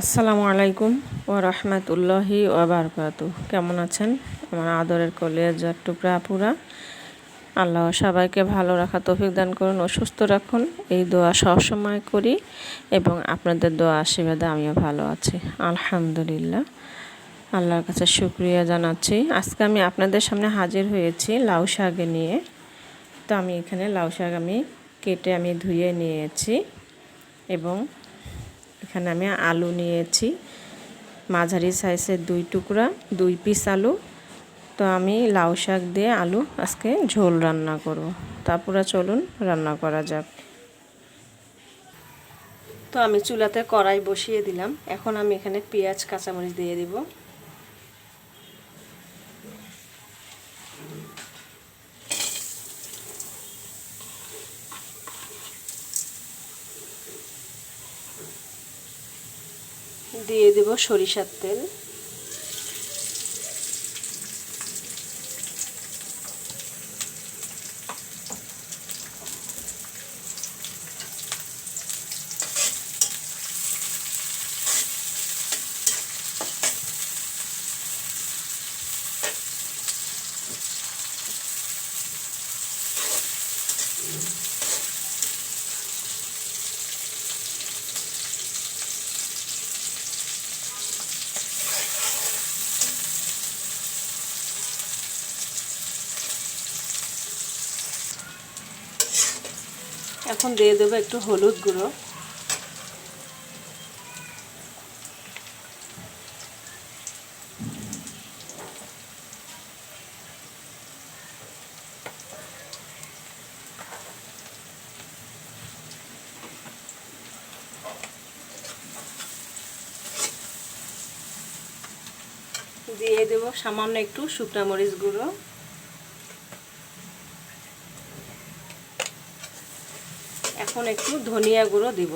আসসালামু আলাইকুম ওয়া রাহমাতুল্লাহি ওয়া বারাকাতুহু। কেমন আছেন আমার আদরের কলিজার টুকরা আপুরা? আল্লাহ সবাইকে ভালো রাখা তৌফিক দান করুন ও সুস্থ রাখুন, এই দোয়া সবসময় করি এবং আপনাদের দোয়া আশীর্বাদে আমিও ভালো আছি আলহামদুলিল্লাহ। আল্লাহর কাছে শুকরিয়া জানাচ্ছি। আজকে আমি আপনাদের সামনে হাজির হয়েছি লাউ শাক নিয়ে। তো আমি এখানে লাউ শাক কেটে ধুয়ে নিয়েছি এবং এখানে আমি আলু নিয়েছি মাঝারি সাইজের 2 টুকরা 2 পিস আলু। তো আমি লাউ শাক দিয়ে আলু আজকে ঝোল রান্না করব। তারপরে চলুন রান্না করা যাক। তো আমি চুলাতে কড়াই বসিয়ে দিলাম। এখন আমি এখানে পেঁয়াজ কাঁচামরিচ দিয়ে দিব। দিয়ে দেব সরিষার তেল। এখন দিয়ে দেবো একটু হলুদ গুঁড়ো, দিয়ে দেব সামান্য একটু শুকনা মরিচ গুঁড়ো, এখন একটু ধনিয়া গুঁড়ো দিব।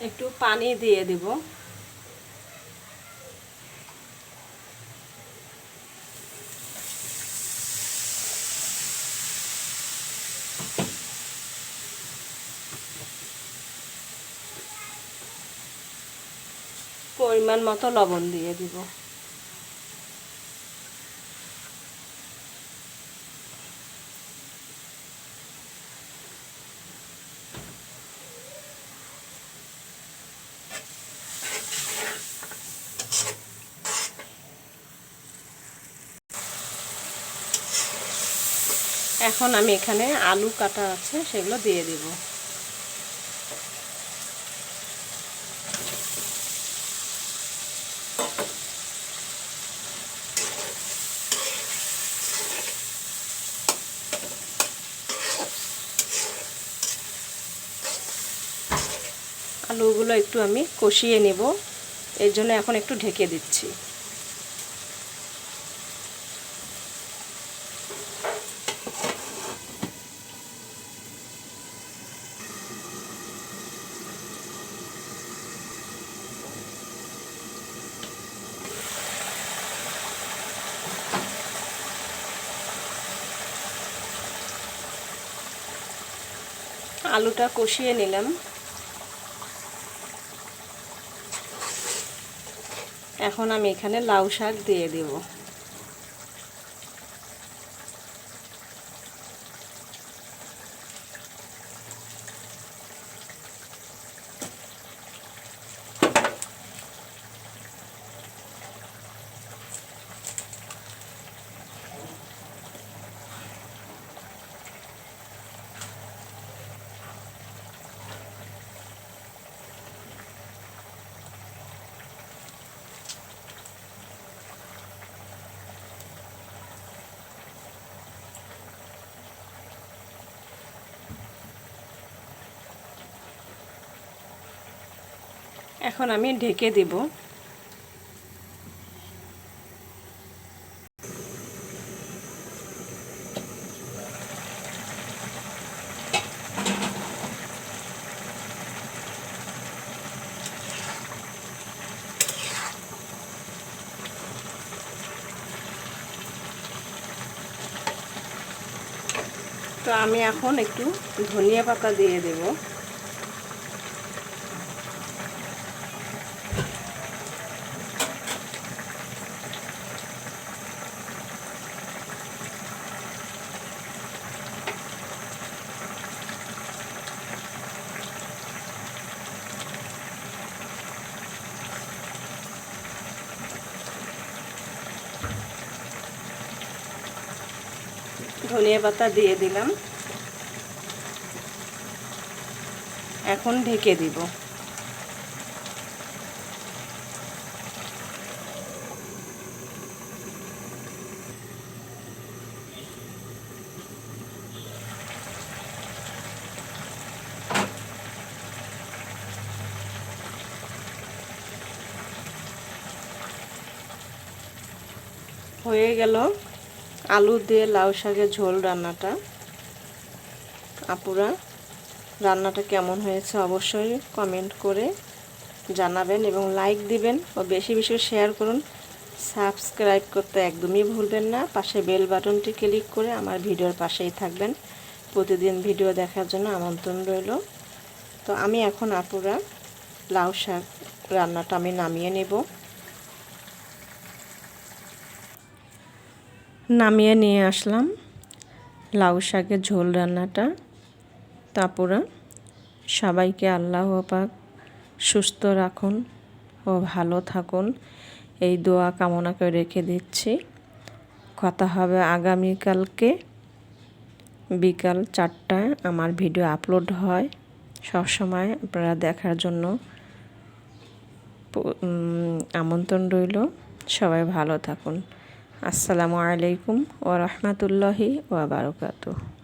একটু পানি দিয়ে দিব। পরিমাণ মতো লবণ দিয়ে দিব। এখন আমি এখানে আলু কাটা আছে সেগুলো দিয়ে দিব। আলুগুলো একটু আমি কষিয়ে নেব, এর জন্য এখন একটু ঢেকে দিচ্ছি। আলুটা কষিয়ে নিলাম। এখন আমি এখানে লাউ শাক দিয়ে দেব। এখন আমি ঢেকে দেব। তো আমি এখন একটু ধনিয়া পাতা দিয়ে দেব। ধনিয়া পাতা দিয়ে দিলাম, এখন ঢেকে দিব। হয়ে গেল আলু দিয়ে লাউ শাকের ঝোল রান্নাটা। আপুরা, রান্নাটা কেমন হয়েছে অবশ্যই কমেন্ট করে জানাবেন এবং লাইক দিবেন ও বেশি বেশি শেয়ার করুন। সাবস্ক্রাইব করতে একদমই ভুলবেন না। পাশে বেল বাটনটি ক্লিক করে আমার ভিডিওর পাশেই থাকবেন। প্রতিদিন ভিডিও দেখার জন্য আমন্ত্রণ রইল। তো আমি এখন আপুরা লাউ শাক রান্নাটা আমি নামিয়ে নেব। নামিয়ে নিয়ে আসলাম লাউ শাকের ঝোল রান্নাটা। তো আপুরা, সবাইকে আল্লাহ পাক সুস্থ রাখুন ও ভালো থাকুন, এই দোয়া কামনা করে রেখে দিচ্ছি। কথা হবে আগামীকালকে বিকাল 4টায় আমার ভিডিও আপলোড হয়। সবসময় আপনারা দেখার জন্য আমন্ত্রণ রইল। সবাই ভালো থাকুন। আসসালামু আলাইকুম ওয়া রাহমাতুল্লাহি ওয়া বারাকাতুহু।